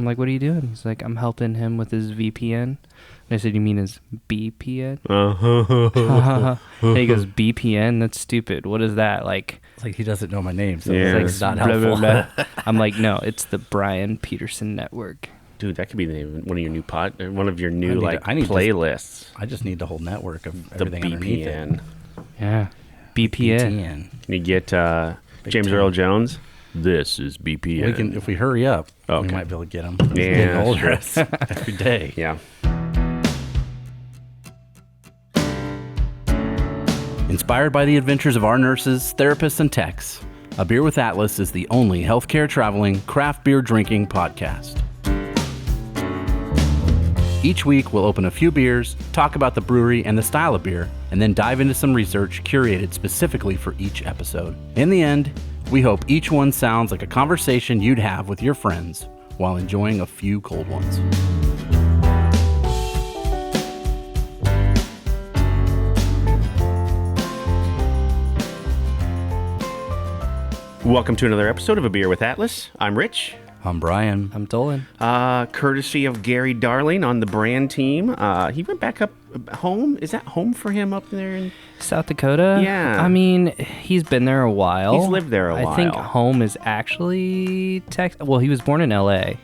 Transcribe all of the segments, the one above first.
I'm like, what are you doing? He's like, I'm helping him with his VPN. And I said, you mean his BPN? And he goes, BPN? That's stupid. What is that? Like, It's like he doesn't know my name, so Yeah. it's not blah, helpful. blah, blah. I'm like, no, it's the Brian Peterson Network. Dude, that could be the name of one of your new I need playlists. I just need the whole network of The everything underneath it. BPN. Yeah. BPN. BTN. Can you get James time. Earl Jones? This is BPN. We can, if we hurry up, we Okay. might be able to get him. Yeah, He's getting that's older every day. Yeah. Inspired by the adventures of our nurses, therapists, and techs, A Beer with Atlas is the only healthcare traveling, craft beer drinking podcast. Each week, we'll open a few beers, talk about the brewery and the style of beer, and then dive into some research curated specifically for each episode. In the end, we hope each one sounds like a conversation you'd have with your friends while enjoying a few cold ones. Welcome to another episode of A Beer with Atlas. I'm Rich. I'm Brian. I'm Dolan. Courtesy of Gary Darling on the brand team. He went back up home. Is that home for him up there? In South Dakota? Yeah. I mean, he's been there a while. He's lived there a while. I think home is actually Texas. Well, he was born in L.A.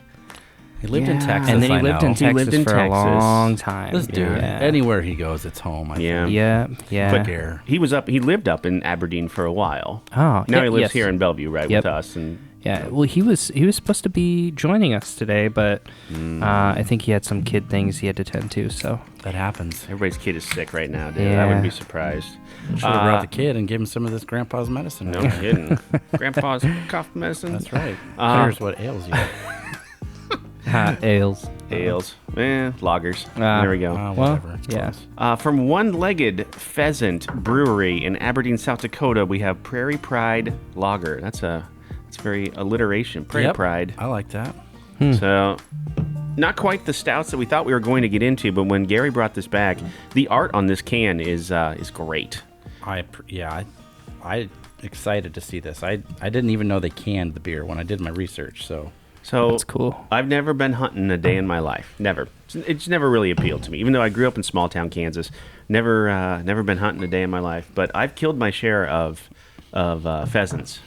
He lived in Yeah. Texas. And then he I lived know. in He Texas lived in for Texas. a long time. This dude, Yeah. anywhere he goes, it's home. I Yeah. think. Yeah. Quick air. He lived up in Aberdeen for a while. Oh, Now yeah, he lives yes. here in Bellevue, right, Yep. with us. And Yeah, well, he was supposed to be joining us today, but I think he had some kid things he had to tend to, so. That happens. everybody's kid is sick right now, dude. I Yeah. wouldn't be surprised. Should have brought the kid and give him some of this grandpa's medicine. No kidding. Grandpa's cough medicine. That's right. Here's what ails you. Ales. Ales. Lagers. Ah. There we go. Whatever. Well, It's yeah. close. From One-Legged Pheasant Brewery in Aberdeen, South Dakota, we have Prairie Pride Lager. That's very alliteration. Prairie Yep. Pride. I like that. So, not quite the stouts that we thought we were going to get into, but when Gary brought this back, the art on this can is great. I excited to see this. I didn't even know they canned the beer when I did my research. So That's cool. I've never been hunting a day in my life. Never. It's never really appealed to me. Even though I grew up in small town Kansas, never been hunting a day in my life. But I've killed my share of pheasants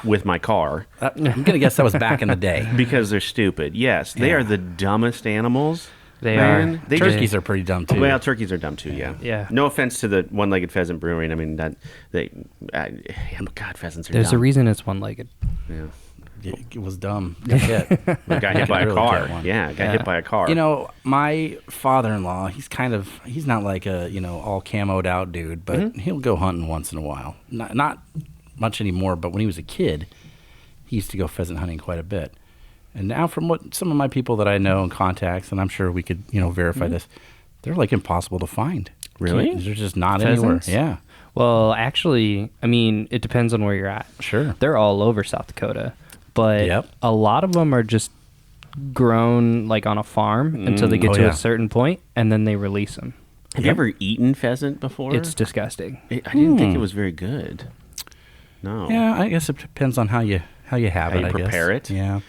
with my car I'm gonna guess that was back in the day. because they're stupid. Yes, they are the dumbest animals. They man. are. They Turkeys are pretty dumb too. Well, turkeys are dumb too. Yeah. Yeah. No offense to the One-Legged Pheasant Brewing. I mean but God, pheasants are There's dumb. a reason it's one-legged. Yeah. it was dumb. Got hit. Got hit by a Really car. get one. Yeah, got Yeah. hit by a car. You know, my father-in-law, he's not like a, all camoed out dude, but he'll go hunting once in a while. Not much anymore, but when he was a kid, he used to go pheasant hunting quite a bit. And now from what some of my people that I know and contacts, and I'm sure we could, verify this, they're like impossible to find. Really? They're just not Pheasants? anywhere. Yeah, Well, actually, I mean, it depends on where you're at. sure. They're all over South Dakota, but Yep. a lot of them are just grown like on a farm until they get Oh, to yeah. a certain point, and then they release them. Have you ever eaten pheasant before? It's disgusting. I didn't think it was very good. No. Yeah, I guess it depends on how you have How it. you I prepare guess. it? Yeah.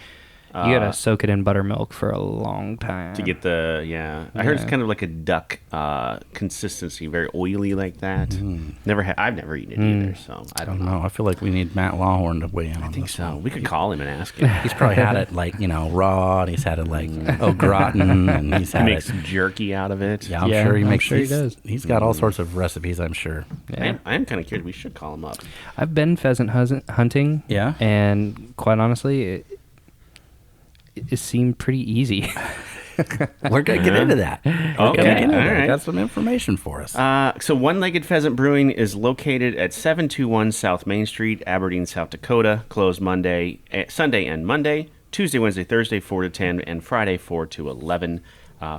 You gotta soak it in buttermilk for a long time To get the I heard it's Yeah. kind of like a duck consistency, very oily like that. I've never eaten it either, so I I don't don't know. know. I feel like we need Matt Lawhorn to weigh in on I think this. so. We could call him and ask him. He's probably had it like, raw, and he's had it like au gratin, and he's He had makes it. jerky out of it. Yeah, I'm Yeah, sure he I'm makes. sure he he's- does. He's got all sorts of recipes, I'm sure. Yeah. I am kind of curious. We should call him up. I've been pheasant hunting. Yeah? And quite honestly, it seemed pretty easy. We're gonna get into that. We're Okay, gonna get into all that. right. Got some information for us. So One-Legged Pheasant Brewing is located at 721 South Main Street, Aberdeen, South Dakota. Closed Sunday and Monday, Tuesday, Wednesday, Thursday, 4 to 10, and Friday, 4 to 11.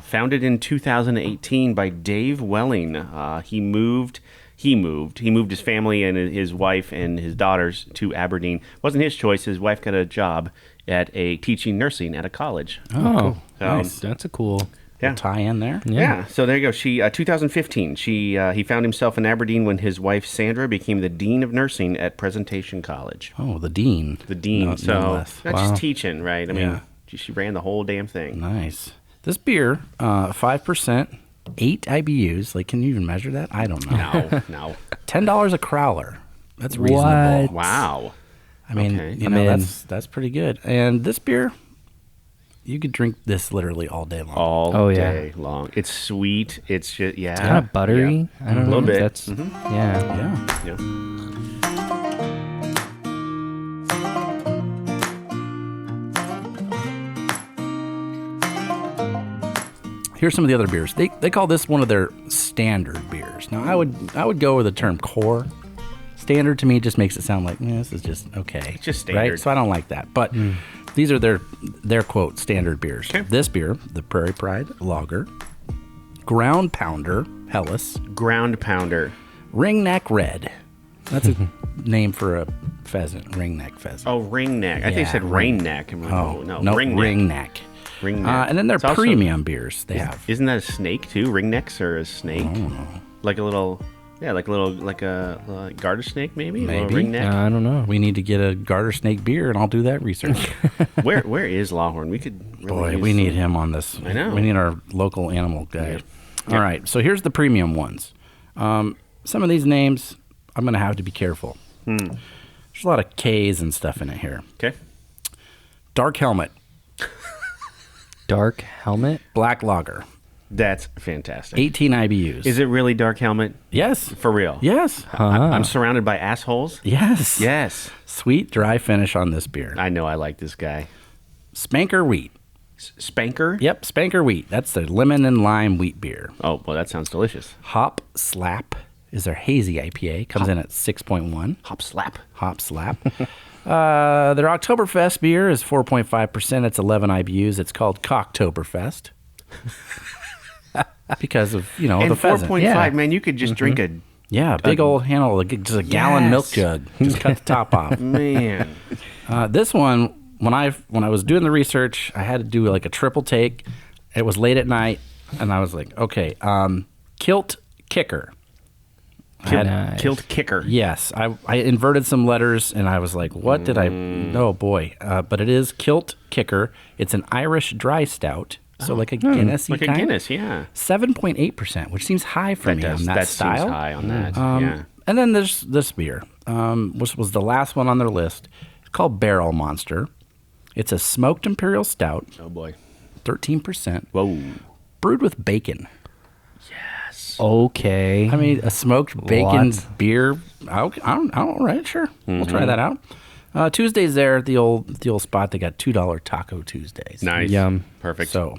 Founded in 2018 by Dave Welling. He moved his family and his wife and his daughters to Aberdeen. Wasn't his choice. His wife got a job at teaching nursing at a college. Oh, So, nice. That's a cool. Yeah. Tie in there. Yeah. So there you go. She 2015. He found himself in Aberdeen when his wife Sandra became the dean of nursing at Presentation College. Oh, the dean. The dean. No- so nonetheless. not Wow. just teaching, right? I mean, Yeah. She ran the whole damn thing. Nice. This beer, 5%, 8 IBUs. Like, can you even measure that? I don't know. No. $10 a crowler. That's reasonable. What? Wow. I mean, Okay. that's pretty good. And this beer, you could drink this literally all day long. All yeah. day long. It's sweet. It's just, yeah. It's kind of buttery. Yeah. I don't know. A little bit. That's, yeah. Yeah. Yeah. Here's some of the other beers. They call this one of their standard beers. Now, I would go with the term core. Standard to me just makes it sound like this is just okay. Just standard. Right? So I don't like that. But these are their quote standard beers. Okay. This beer, the Prairie Pride Lager, Ground Pounder, Hellas, Ground pounder. Ringneck Red. That's a name for a pheasant, ringneck pheasant. Oh, ring neck. I think Yeah, it said rain neck. I'm like, Oh, no, ring neck. ringneck. Ring neck. And then their It's also- premium beers they have. Isn't that a snake too? Ring necks are a snake? I don't know. Like a little, like a garter snake maybe? Maybe. A ring neck? I don't know. We need to get a garter snake beer, and I'll do that research. Where is Lawhorn? We could really Boy, use we need some- him on this. I know. We need our local animal guy. Yeah. All right, so here's the premium ones. Some of these names, I'm going to have to be careful. There's a lot of K's and stuff in it here. Okay. Dark Helmet, Dark Helmet? Black Lager, That's fantastic. 18 IBUs. Is it really Dark Helmet? Yes. For real? Yes. I'm surrounded by assholes? Yes. Yes. Sweet, dry finish on this beer. I know I like this guy. Spanker Wheat. Spanker? Yep, Spanker Wheat. That's the lemon and lime wheat beer. Oh, well, that sounds delicious. Hop Slap is their hazy IPA. Comes in at 6.1. Hop slap. Hop Slap. Their Oktoberfest beer is 4.5%. It's 11 IBUs. It's called Cocktoberfest. Because of, And the pheasant. 4.5, Yeah. man, you could just drink a... Yeah, big old handle, just a gallon milk Yes. jug. Just cut the top off. Man. This one, when I was doing the research, I had to do like a triple take. It was late at night, and I was like, okay, Kilt Kicker. Nice. Killed kicker. Yes, I inverted some letters, and I was like, what did I... Oh, boy. But it is Kilt Kicker. It's an Irish dry stout, so like a Guinness-y Like a kind. Guinness, yeah. 7.8%, which seems high for me on that that style. seems high on that, yeah. And then there's this beer, which was the last one on their list. It's called Barrel Monster. It's a smoked imperial stout, Oh, boy. 13%, Whoa. brewed with bacon. Okay. I mean, a smoked bacon What? beer. All right, sure. We'll try that out. Tuesdays there at the old spot. They got $2 Taco Tuesdays. Nice. Yum. Perfect. So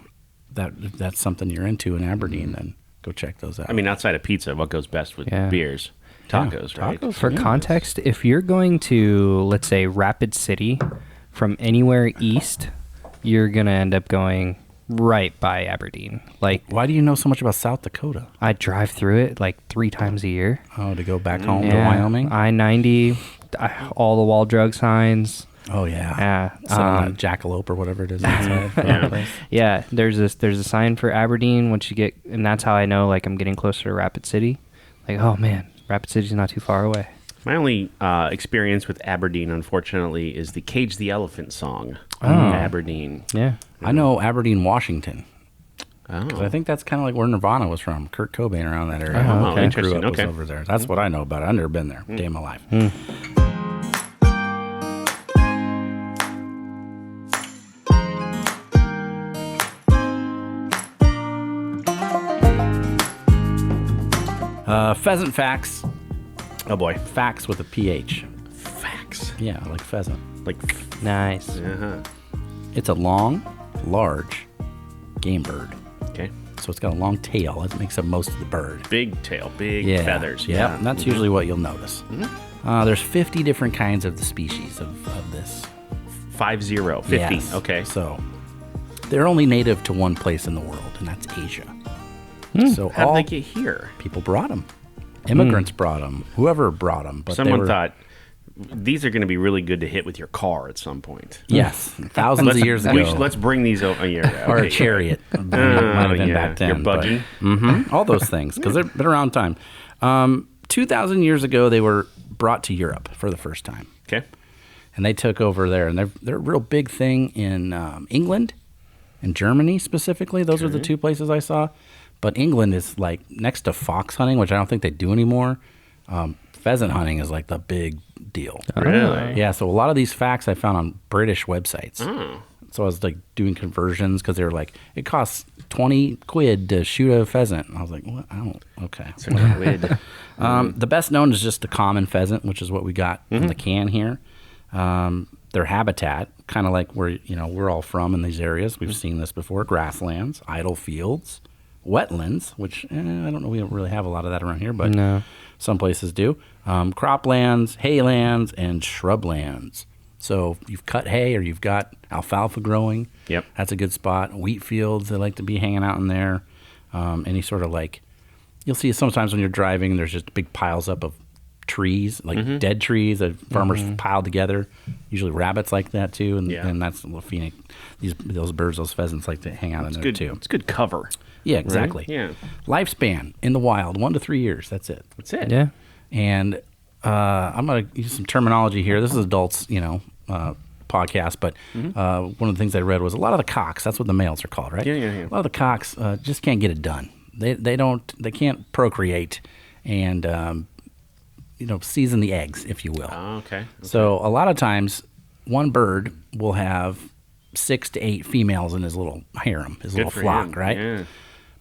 if that's something you're into in Aberdeen, then go check those out. I mean, outside of pizza, what goes best with Yeah. beers? Tacos, right? tacos. For Yeah. context, if you're going to, let's say, Rapid City from anywhere east, you're going to end up going right by Aberdeen. Like, Why do you know so much about South Dakota? I drive through it like 3 times a year. Oh, to go back home to Wyoming? I-90, all the wall drug signs. Oh, yeah. Yeah. Sit on that jackalope or whatever it is outside. Yeah. Place. Yeah, there's a sign for Aberdeen once you get, and that's how I know like I'm getting closer to Rapid City. Like, oh man, Rapid City's not too far away. My only experience with Aberdeen, unfortunately, is the Cage the Elephant song. Oh. Aberdeen. Yeah. I know Aberdeen, Washington. Oh. 'Cause I think that's kind of like where Nirvana was from. Kurt Cobain around that area. Oh, okay. Grew Interesting. up was Okay. over there. That's what I know about it. I've never been there. Day of my life. Pheasant Facts. Oh, boy. Facts with a PH. Facts. Yeah, like pheasant. Like, Nice. uh-huh. It's a long, large game bird. Okay. So it's got a long tail. That makes up most of the bird. Big tail, big Yeah. feathers. Yep, Yeah. and that's usually what you'll notice. There's 50 different kinds of the species of this. 50. Yes. Okay. So they're only native to one place in the world, and that's Asia. So How all did they get here? people brought them. Immigrants brought them. Whoever brought them. But Someone they were, thought these are going to be really good to hit with your car at some point. Yes, thousands of years ago. Let's bring these over. Yeah, or okay, a chariot. Might have been back then. Your buggy. All those things, because they've been around time. 2,000 years ago, they were brought to Europe for the first time. Okay. and they took over there, and they're a real big thing in England and Germany specifically. Those are the two places I saw. But England is like next to fox hunting, which I don't think they do anymore. Pheasant hunting is like the big deal. Really? Yeah, so a lot of these facts I found on British websites. Oh. So I was like doing conversions because they were like, it costs 20 quid to shoot a pheasant. And I was like, what? I don't, okay. It's a quid. The best known is just the common pheasant, which is what we got in the can here. Their habitat, kind of like where we're all from in these areas. We've seen this before: grasslands, idle fields, wetlands, which I don't know, we don't really have a lot of that around here, but some places do. Croplands, haylands, and shrublands. So you've cut hay or you've got alfalfa growing. Yep, that's a good spot. Wheat fields, they like to be hanging out in there. Any sort of like, you'll see sometimes when you're driving, there's just big piles up of trees, like dead trees that farmers piled together. Usually rabbits like that too, and that's the phoenix. Those birds, those pheasants like to hang out in there too. It's good cover. Yeah, exactly. Right? Yeah. Lifespan in the wild, 1 to 3 years. That's it. That's it. Yeah. And I'm gonna use some terminology here. This is adults, podcast, but one of the things I read was a lot of the cocks. That's what the males are called, right? Yeah. A lot of the cocks just can't get it done. They can't procreate and season the eggs, if you will. Oh, okay. So a lot of times, one bird will have 6 to 8 females in his little harem, his little flock, him. right? Yeah.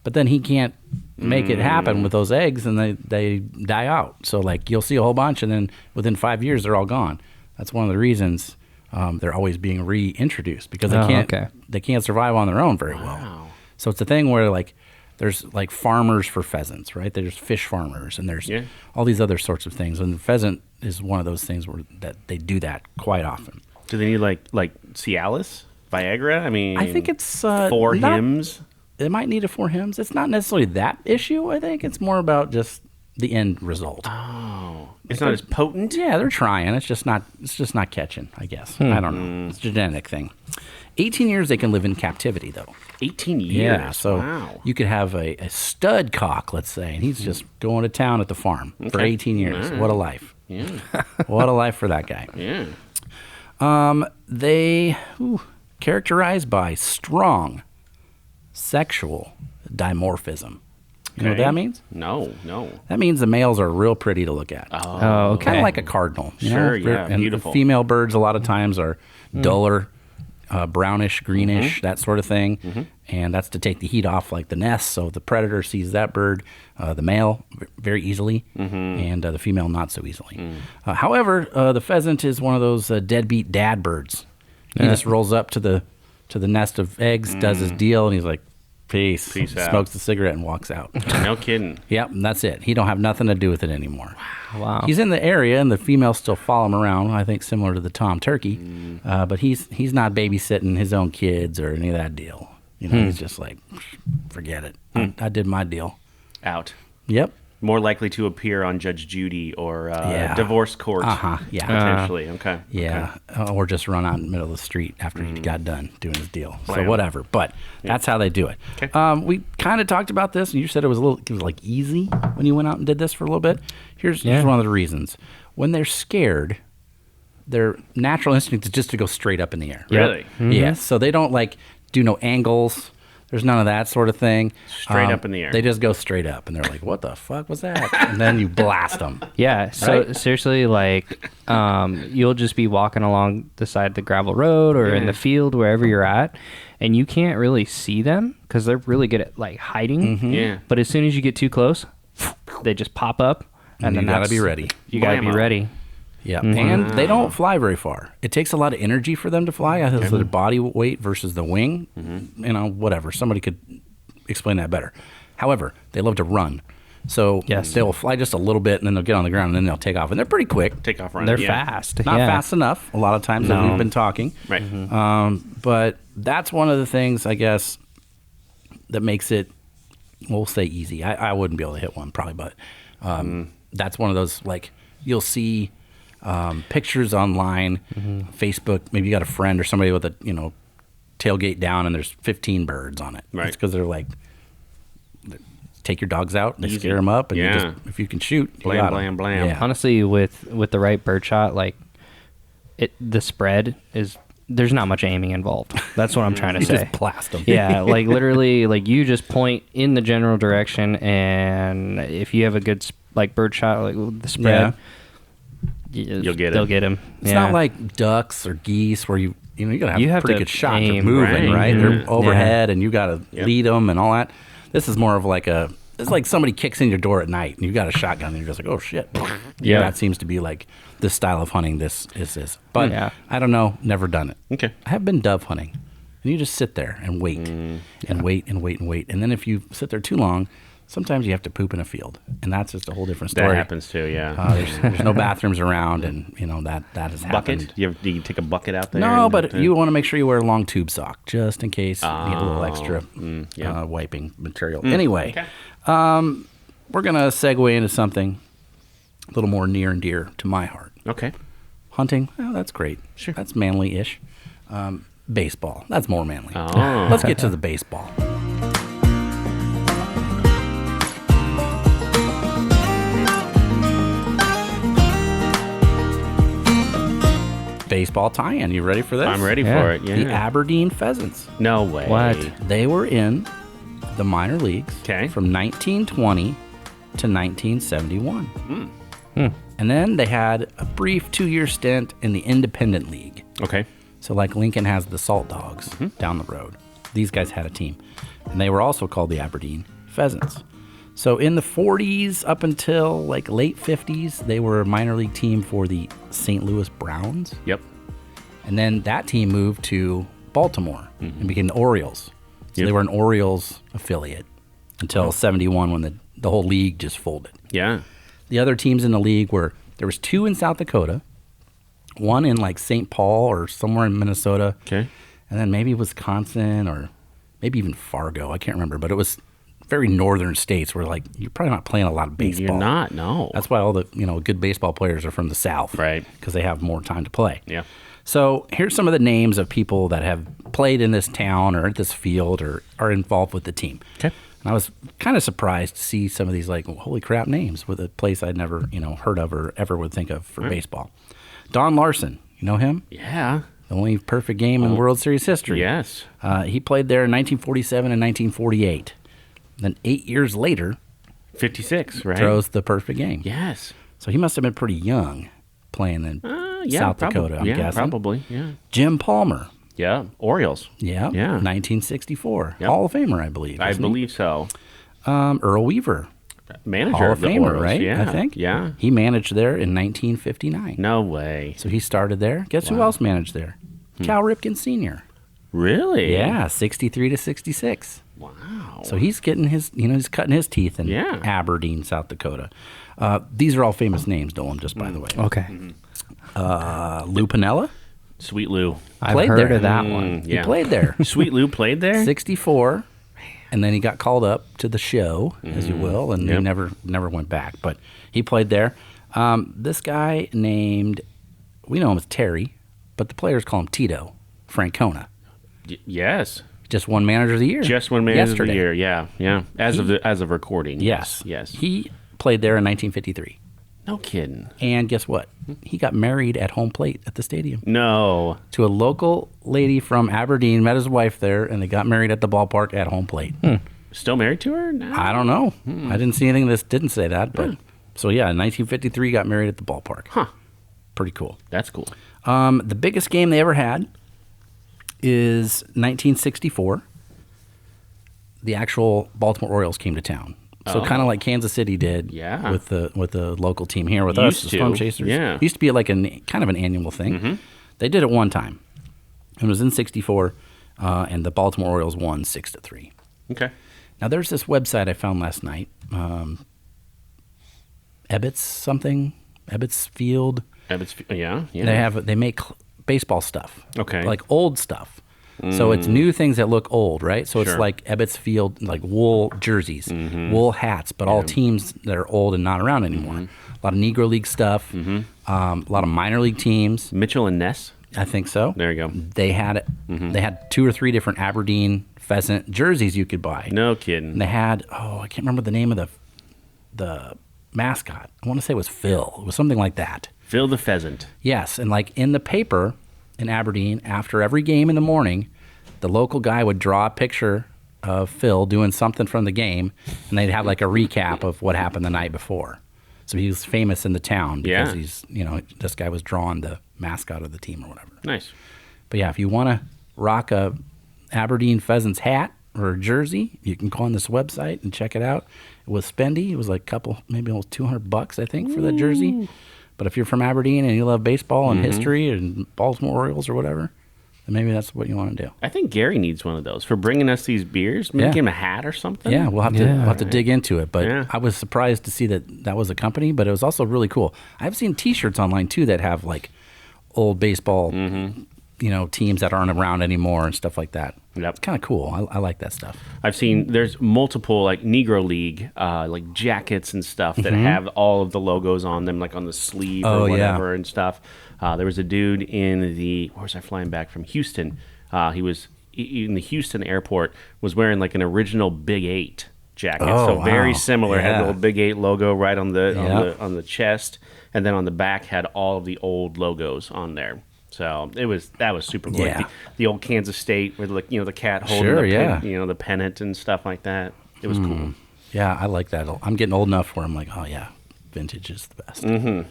But then he can't make it happen with those eggs, and they die out. So like you'll see a whole bunch, and then within 5 years they're all gone. That's one of the reasons they're always being reintroduced, because they can't survive on their own very well. So it's a thing where like there's like farmers for pheasants, right? There's fish farmers, and there's all these other sorts of things. And the pheasant is one of those things where that they do that quite often. Do they need like Cialis, Viagra? I mean, I think it's 4 hymns. They might need 4 hymns. It's not necessarily that issue. I think it's more about just the end result. Oh, it's not as potent. Yeah, they're trying. It's just not catching, I guess. I don't know. It's a genetic thing. 18 years they can live in captivity, though. 18 years. Yeah, so you could have a stud cock, let's say, and he's just going to town at the farm for 18 years. Right. What a life. Yeah. What a life for that guy. Yeah. They characterized by strong sexual dimorphism. You know what that means? No. That means the males are real pretty to look at. Oh, okay. Kind of like a cardinal. Sure, yeah. And beautiful. The female birds a lot of times are duller, brownish, greenish, that sort of thing. And that's to take the heat off like the nest. So the predator sees that bird, the male, very easily, and the female not so easily. However, the pheasant is one of those deadbeat dad birds. He just rolls up to the nest of eggs, does his deal, and he's like, peace out. Smokes the cigarette and walks out. No kidding. Yep, and that's it. He don't have nothing to do with it anymore. Wow. He's in the area, and the females still follow him around, I think similar to the tom turkey. But he's not babysitting his own kids or any of that deal. He's just like, forget it. I did my deal. Out. Yep. More likely to appear on Judge Judy or divorce court. Yeah. Potentially. Okay. Yeah. Or just run out in the middle of the street after he got done doing his deal. So whatever. But that's how they do it. Okay. We kind of talked about this, and you said it was like easy when you went out and did this for a little bit. Here's one of the reasons. When they're scared, their natural instinct is just to go straight up in the air. Really? Yeah. So they don't like do no angles. There's none of that sort of thing. Straight up in the air. They just go straight up, and they're like, what the fuck was that? And then you blast them. Yeah, so seriously, like, you'll just be walking along the side of the gravel road or in the field, wherever you're at, and you can't really see them because they're really good at, like, hiding. Yeah. But as soon as you get too close, they just pop up. And you then got to be ready. You got to be ready. Yeah, and they don't fly very far. It takes a lot of energy for them to fly. I think it's their body weight versus the wing. Whatever. Somebody could explain that better. However, they love to run. So they'll fly just a little bit, and then they'll get on the ground, and then they'll take off. And they're pretty quick. Take off running. They're fast. Not fast enough a lot of times that we've been talking. Right. But that's one of the things, I guess, that makes it, we'll say easy. I wouldn't be able to hit one probably, but that's one of those, like, you'll see pictures online, Facebook. Maybe you got a friend or somebody with a tailgate down, and there's 15 birds on it. Right. It's because they're like, take your dogs out, they Easy. scare them up, and you if you can shoot, blam, blam, blam. Yeah. Honestly, with the right bird shot, like the spread is there's not much aiming involved. That's what I'm trying to You say. just blast them. Yeah, like literally, like you just point in the general direction, and if you have a good like bird shot, like with the spread, You'll get they'll it. get him. It's not like ducks or geese where you gotta have You a have pretty to good shot. They're aim, moving, right? right? They're overhead, and you gotta Yep. lead them and all that. This is more of like it's like somebody kicks in your door at night, and you got a shotgun, and you're just like, oh shit. Yeah. That seems to be like this style of hunting. This is, but Yeah. I don't know. Never done it. Okay. I have been dove hunting, and you just sit there and wait, and wait and wait and wait, and then if you sit there too long, sometimes you have to poop in a field, and that's just a whole different story. That happens too, yeah. There's no bathrooms around, and that has happened. Bucket? Do you take a bucket out there? No, and- but you want to make sure you wear a long tube sock just in case you need a little extra yeah. wiping material. Anyway, Okay. we're going to segue into something a little more near and dear to my heart. Okay. Hunting, well, that's great. Sure. That's manly-ish. Baseball, that's more manly. Oh. Let's get to the baseball. Baseball tie-in. You ready for this? I'm ready Yeah. for it, yeah. The Aberdeen Pheasants. No way. What? They were in the minor leagues Okay. from 1920 to 1971. And then they had a brief 2-year stint in the Independent League. Okay. So like Lincoln has the Salt Dogs down the road. These guys had a team. And they were also called the Aberdeen Pheasants. So in the 40s up until like late 50s, they were a minor league team for the St. Louis Browns. Yep. And then that team moved to Baltimore and became the Orioles. So Yep. they were an Orioles affiliate until 71 when the whole league just folded. Yeah. The other teams in the league there was 2 in South Dakota, one in like St. Paul or somewhere in Minnesota, Okay. and then maybe Wisconsin or maybe even Fargo. I can't remember, but it was very northern states where like you're probably not playing a lot of baseball. You're not, no. That's why all the good baseball players are from the South, Right. Because they have more time to play. Yeah. So here's some of the names of people that have played in this town or at this field or are involved with the team. Okay. And I was kind of surprised to see some of these like holy crap names with a place I'd never heard of or ever would think of for baseball. Don Larson, you know him? Yeah. The only perfect game in World Series history. Yes. He played there in 1947 and 1948. Then 8 years later, 56, right? throws the perfect game. Yes. So he must have been pretty young playing in Yeah, South probably. Dakota, I'm yeah, guessing. probably. Yeah. Jim Palmer. Yeah. Orioles. Yeah. Yeah. 1964. Yep. Hall of Famer, I believe. I isn't he? believe so. Earl Weaver. Manager Hall of of the Famer, Orioles. right? Yeah. I think. Yeah. He managed there in 1959. No way. So he started there. Guess who else managed there? Cal Ripken Sr. Really? Yeah, 63 to 66. Wow. So he's getting he's cutting his teeth in Yeah. Aberdeen, South Dakota. These are all famous names, Dolan, just by the way. Okay. Lou Piniella Sweet Lou. I've played heard there. of that one. He played there. Sweet Lou played there? 64, and then he got called up to the show, as you will, and he Yep. never went back. But he played there. This guy named, we know him as Terry, but the players call him Tito Francona. Yes. Just won Manager of the Year. Just one manager of the yesterday. year. Yeah. Yeah. As of recording. Yes. Yes. He played there in 1953. No kidding. And guess what? He got married at home plate at the stadium No. to a local lady from Aberdeen, met his wife there, and they got married at the ballpark at home plate. Still married to her? No. I don't know. I didn't see anything that didn't say that. But so, yeah, in 1953, got married at the ballpark. Huh. Pretty cool. That's cool. The biggest game they ever had is 1964. The actual Baltimore Orioles came to town. So kind of like Kansas City did Yeah. with the local team here with us, Used the to, Storm Chasers. yeah. Used to be like kind of an annual thing. They did it one time. It was in 64, and the Baltimore Orioles won 6-3. Okay. Now, there's this website I found last night, Ebbets Field. Yeah. Yeah. They make baseball stuff. Okay. Like old stuff. So it's new things that look old, right? So it's Sure. like Ebbets Field, like wool jerseys, wool hats, but all teams that are old and not around anymore. A lot of Negro League stuff, a lot of minor league teams. Mitchell and Ness. I think so. There you go. They had They had 2 or 3 different Aberdeen Pheasant jerseys you could buy. No kidding. And they had I can't remember the name of the mascot. I want to say it was Phil. It was something like that. Phil the Pheasant. Yes, and like in the paper in Aberdeen, after every game in the morning, the local guy would draw a picture of Phil doing something from the game, and they'd have like a recap of what happened the night before. So he was famous in the town because he's, this guy was drawing the mascot of the team or whatever. Nice. But yeah, if you want to rock a Aberdeen Pheasants hat or a jersey, you can go on this website and check it out. It was spendy. It was like maybe almost $200, I think, for that jersey. But if you're from Aberdeen and you love baseball and history and Baltimore Orioles or whatever, then maybe that's what you want to do. I think Gary needs one of those for bringing us these beers. Maybe give him a hat or something. Yeah, we'll have to dig into it. But I was surprised to see that was a company, but it was also really cool. I've seen T-shirts online too that have like old baseball, teams that aren't around anymore and stuff like that. Yep. It's kind of cool. I like that stuff. I've seen there's multiple like Negro League like jackets and stuff that have all of the logos on them, like on the sleeve or whatever and stuff. There was a dude in where was I flying back from? Houston. He was in the Houston airport, was wearing like an original Big 8 jacket. Very similar. Had the old Big 8 logo right on the chest, and then on the back had all of the old logos on there. So that was super cool. Yeah. Like the old Kansas State with the cat holding the pennant and stuff like that. It was cool. Yeah, I like that. I'm getting old enough where I'm like, oh yeah, vintage is the best. Mm-hmm.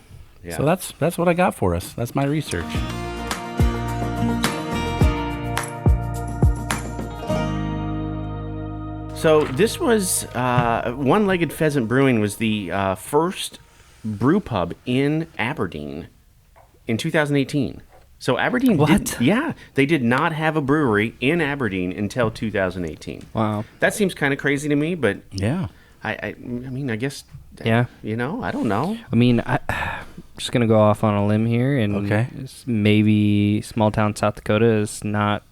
Yeah. So that's what I got for us. That's my research. So this was One-Legged Pheasant Brewing was the first brew pub in Aberdeen in 2018. So Aberdeen they did not have a brewery in Aberdeen until 2018. Wow. That seems kind of crazy to me, but yeah. I mean, I guess Yeah. I don't know. I mean, I'm just going to go off on a limb here, and maybe small town South Dakota is not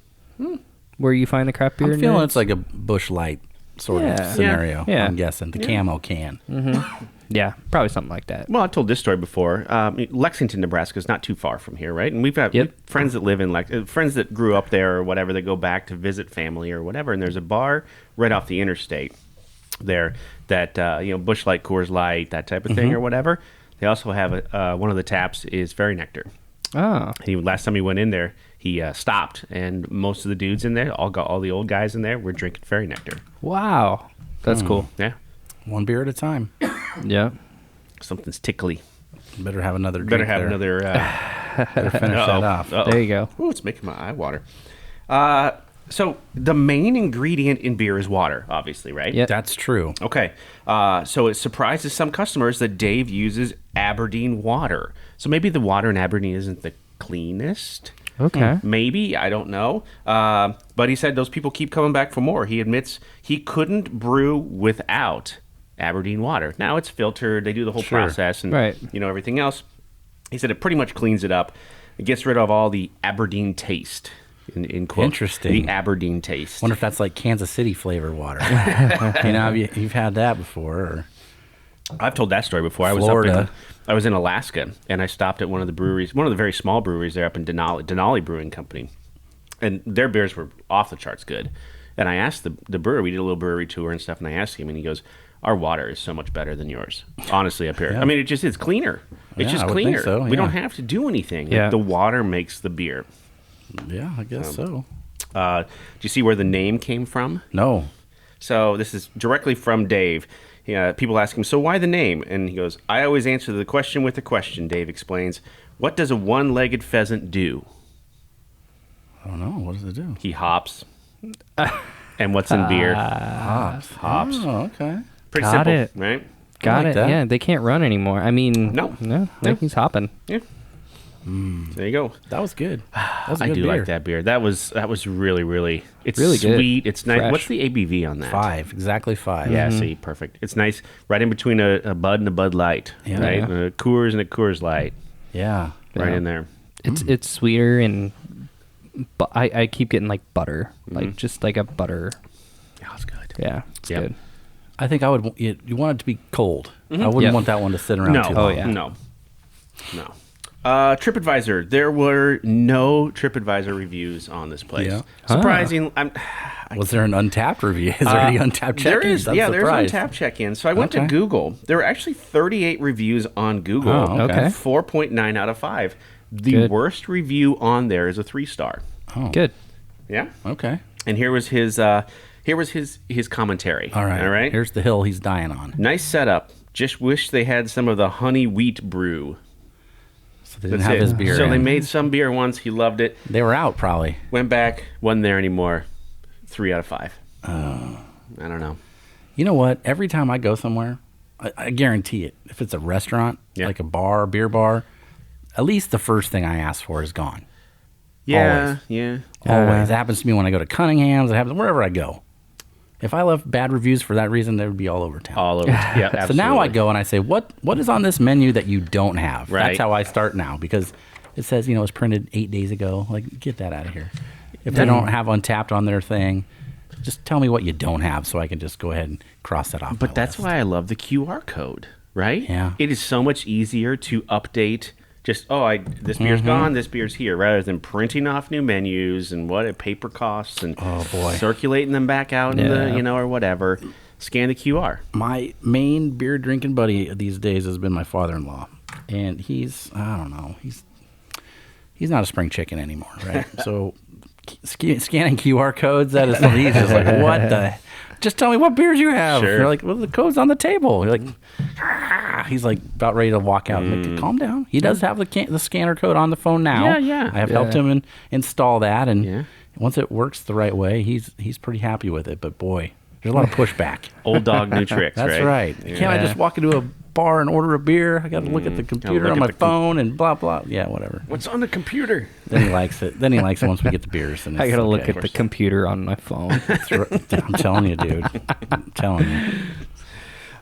where you find the craft beer. I'm feeling it's like a Busch Light sort of scenario. Yeah. I'm guessing. The camo can. Mm-hmm. Yeah, probably something like that. Well, I told this story before. Lexington, Nebraska is not too far from here, right? And we've got friends that live in friends that grew up there or whatever. They go back to visit family or whatever, and there's a bar right off the interstate there that Busch Light, Coors Light, that type of thing or whatever. They also have one of the taps is Fairy Nectar. Oh. Last time he went in there, he stopped, and most of the dudes in there, all the old guys in there, were drinking Fairy Nectar. Wow. That's cool. Yeah. One beer at a time. Yeah. Something's tickly. Better have another drink. Better have another. Better finish that off. There you go. Ooh, it's making my eye water. So the main ingredient in beer is water, obviously, right? Yeah. That's true. Okay. So it surprises some customers that Dave uses Aberdeen water. So maybe the water in Aberdeen isn't the cleanest. Okay. Maybe, I don't know. But he said those people keep coming back for more. He admits he couldn't brew without Aberdeen water. Now it's filtered. They do the whole process and everything else. He said it pretty much cleans it up. It gets rid of all the Aberdeen taste. In quote, interesting. The Aberdeen taste. Wonder if that's like Kansas City flavor water. You've had that before. Or I've told that story before. Florida. I was in Alaska, and I stopped at one of the breweries, one of the very small breweries there up in Denali Brewing Company, and their beers were off the charts good. And I asked the brewer, we did a little brewery tour and stuff, and I asked him, and he goes, "Our water is so much better than yours, honestly, up here. I mean, it's cleaner. It's just cleaner. Think so, We don't have to do anything. Yeah. The water makes the beer." Yeah, I guess so. Do you see where the name came from? No. So this is directly from Dave. People ask him, so why the name? And he goes, I always answer the question with a question, Dave explains. What does a one-legged pheasant do? I don't know. What does it do? He hops. And what's in beer? Hops. Oh, okay. Pretty Got simple, it. right? Got like it. that. Yeah, they can't run anymore. I mean, No. He's hopping. Yeah. There you go. That was good. That was a I good do beer. like that beer. That was really, really. It's Really good. sweet. It's nice. Fresh. What's the ABV on that? 5. Exactly 5. Yeah, see, perfect. It's nice, right in between a Bud and a Bud Light, Yeah. right? Yeah. A Coors and a Coors Light, Yeah. right Yeah. in there. It's sweeter and I keep getting like butter, like just like a butter. Yeah, it's good. Yeah, it's Yep. good. I think I would. You want it to be cold. I wouldn't Yeah. want that one to sit around No, too long. yeah. no. TripAdvisor. There were no TripAdvisor reviews on this place. Yeah. Surprising. Was there an Untapped review? Is there any Untapped check-ins? There's Untapped check-ins. So I went to Google. There were actually 38 reviews on Google. Oh, okay. 4.9 out of 5. The Good. worst review on there is a 3-star. Oh, Good. Yeah. okay. And here was his commentary. All right. All right. Here's the hill he's dying on. Nice setup. Just wish they had some of the honey wheat brew. So they didn't have his beer. So in. they made some beer once. He loved it. They were out probably. Went back. Wasn't there anymore. 3 out of 5. I don't know. You know what? Every time I go somewhere, I guarantee it. If it's a restaurant, Yeah. like a bar, beer bar, at least the first thing I ask for is gone. Yeah. Always. Yeah. Always. It happens to me when I go to Cunningham's. It happens wherever I go. If I left bad reviews for that reason, they would be all over town. All over. Yeah. Absolutely. So now I go and I say, what is on this menu that you don't have? Right. That's how I start now, because it says, it was printed 8 days ago. Like, get that out of here. If they don't have Untapped on their thing, just tell me what you don't have so I can just go ahead and cross that off. But that's why I love the QR code, right? Yeah. It is so much easier to update. Just this beer's gone, this beer's here, rather than printing off new menus and what paper costs and circulating them back out in the or whatever. Scan the QR. My main beer drinking buddy these days has been my father-in-law, and he's not a spring chicken anymore, right? So scanning QR codes, that is something he's just like, what the? Just tell me what beers you have. Sure. You're like, well, the code's on the table. You're like, he's like about ready to walk out. I'm like, calm down. He does have the scanner code on the phone now. Yeah. I have helped him install that, and Yeah. once it works the right way, he's pretty happy with it. But boy, there's a lot of pushback. Old dog, new tricks, That's right? right. Can't I just walk into a bar and order a beer? I got to look at the computer look on at my the phone and blah, blah. Yeah, whatever. What's on the computer? Then he likes it. Then he likes it once we get the beers. And I it's gotta look okay. at the computer on my phone. I'm telling you, dude. I'm telling you.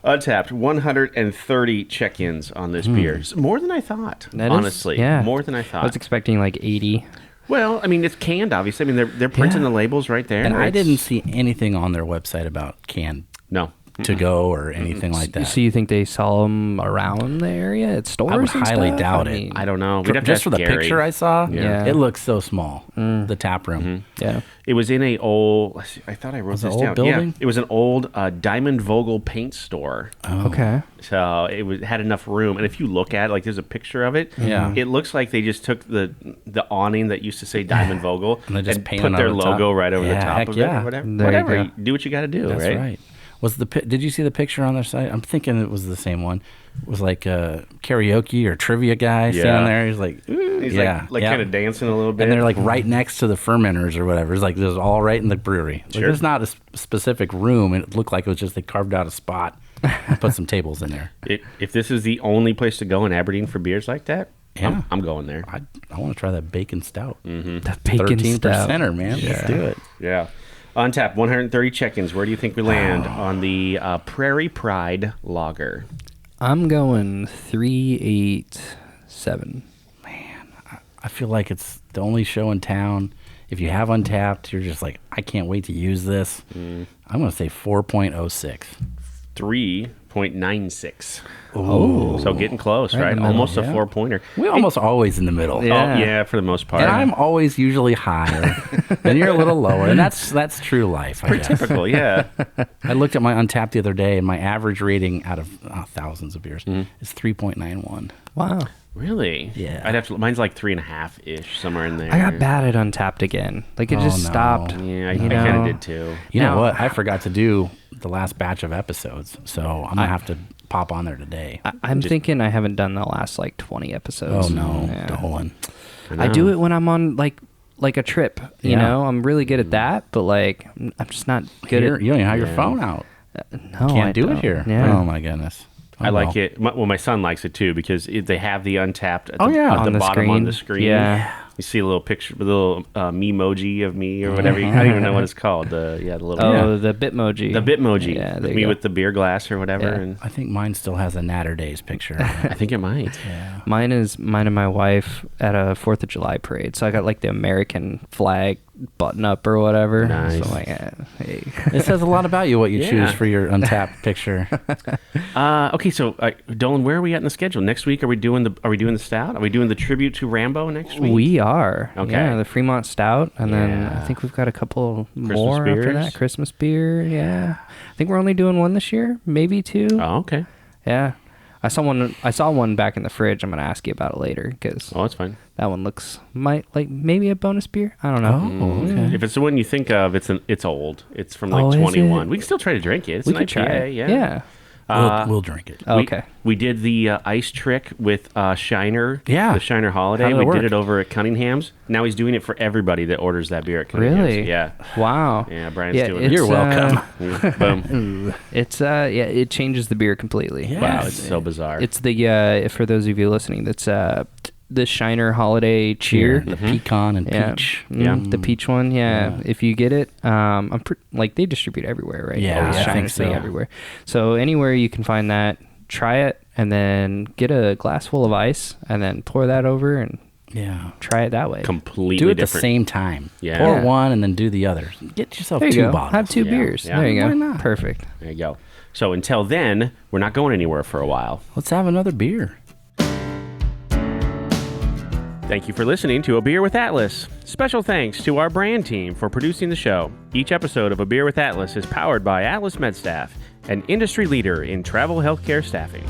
Untapped, 130 check-ins on this beer. It's more than I thought, That is- honestly. yeah. More than I thought. I was expecting like 80. Well, I mean, it's canned, obviously. I mean, they're printing the labels right there. And I It's- didn't see anything on their website about canned No. to go or anything like that. So you think they sell them around the area at stores? I would and highly stuff? doubt I it. mean, I don't know. We'd have to Just ask for the Gary. picture I saw, Yeah. it looks so small. The tap room. Yeah. It was in a old. Let's see, I thought I wrote Was it this old down. building? Yeah, it was an old Diamond Vogel paint store. Okay. So it had enough room, and if you look at it, like there's a picture of it. Yeah. It looks like they just took the awning that used to say Diamond Vogel And they just painted put it their on the top. logo right over the Yeah, top heck of yeah. it or whatever. There you Whatever. go. Do what you got to do. That's right. Did you see the picture on their site? I'm thinking it was the same one. It was like a karaoke or trivia guy standing there. He's like, ooh, He's yeah, like yeah. kind of dancing a little bit. And they're like right next to the fermenters or whatever. It's like there's all right in the brewery. Like, Sure. there's not a specific room, and it looked like it was just they carved out a spot and put some tables in there. If this is the only place to go in Aberdeen for beers like that, Yeah. I'm going there. I want to try that bacon stout. That bacon 13%er, stout. man. Let's do it. Yeah. On tap, 130 check-ins. Where do you think we land on the Prairie Pride Lager? I'm going 387. I feel like it's the only show in town. If you have Untapped, you're just like, I can't wait to use this. I'm going to say 4.06. 3.96. Oh. So getting close, Right right? in the middle, Almost a yeah. 4-pointer. We're almost always in the middle. Yeah. Oh, yeah, for the most part. And I'm always usually higher, and you're a little lower, and that's true life. I guess. typical, yeah. I looked at my Untapped the other day, and my average rating out of thousands of beers is 3.91. Wow. Really? Yeah. I'd have to. Mine's like 3.5-ish, somewhere in there. I got bad at Untapped again. Like it Oh, just no. stopped. Yeah, I you kind know? of did too. You know Now- what? I forgot to do the last batch of episodes, so I'm gonna have to pop on there today. I'm thinking I haven't done the last like 20 episodes. Oh no, Yeah. Dolan. I do it when I'm on like a trip. You Yeah. know, I'm really good at that, but like I'm just not good Here, at. you don't even have your Yeah. phone out. No, Can't I do don't. it here. Yeah. Oh my goodness. Oh, I like well. it. My son likes it too because they have the Untapped at Oh, the, yeah. at On the the bottom on screen. the screen. Yeah. You see a little picture, a little memoji of me or whatever. I don't even know what it's called. The little Oh, the Bitmoji. the Bitmoji. Yeah, with there me you go. with the beer glass or whatever. Yeah. And I think mine still has a Natter Days picture. I think it might. Mine and my wife at a 4th of July parade. So I got like the American flag button up or whatever. Nice. So I'm like, hey. It says a lot about you what you Yeah. choose for your Untapped picture. Okay, so Dolan, where are we at in the schedule? Next week, are we doing the stout? Are we doing the tribute to Rambo next week? We are. Okay. Yeah, the Fremont Stout. And then Yeah. I think we've got a couple Christmas more after beers? that. Christmas beer. Yeah. I think we're only doing one this year. Maybe two. Oh, okay. Yeah. I saw one back in the fridge. I'm going to ask you about it later because Oh, that's fine. that one looks maybe a bonus beer. I don't know. Oh, okay. If it's the one you think of, it's old. It's from like Oh, is 21. it? We can still try to drink it. It's We an could try IPA, it. yeah. We'll drink it. Okay. We did the ice trick with Shiner. Yeah. The Shiner Holiday. How did it We work? did it over at Cunningham's. Now he's doing it for everybody that orders that beer at Cunningham's. Really? Yeah. Wow. Yeah, Brian's doing it. You're welcome. Boom. It's it changes the beer completely. Yeah. Wow, it's so bizarre. It's the for those of you listening, that's the Shiner Holiday Cheer. The pecan and Yeah. peach. Yeah. The peach one. Yeah. Yeah. If you get it, like they distribute everywhere, right? Yeah, Always I Shiner's think so. thing everywhere. So anywhere you can find that, try it, and then get a glass full of ice, and then pour that over and Yeah. try it that way. completely Do it at the different. same time. Yeah. Pour Yeah. one and then do the other. Get yourself There you two go. bottles. Have two Yeah. beers. Yeah. There you go. Why not? Perfect. There you go. So until then, we're not going anywhere for a while. Let's have another beer. Thank you for listening to A Beer with Atlas. Special thanks to our brand team for producing the show. Each episode of A Beer with Atlas is powered by Atlas MedStaff, an industry leader in travel healthcare staffing.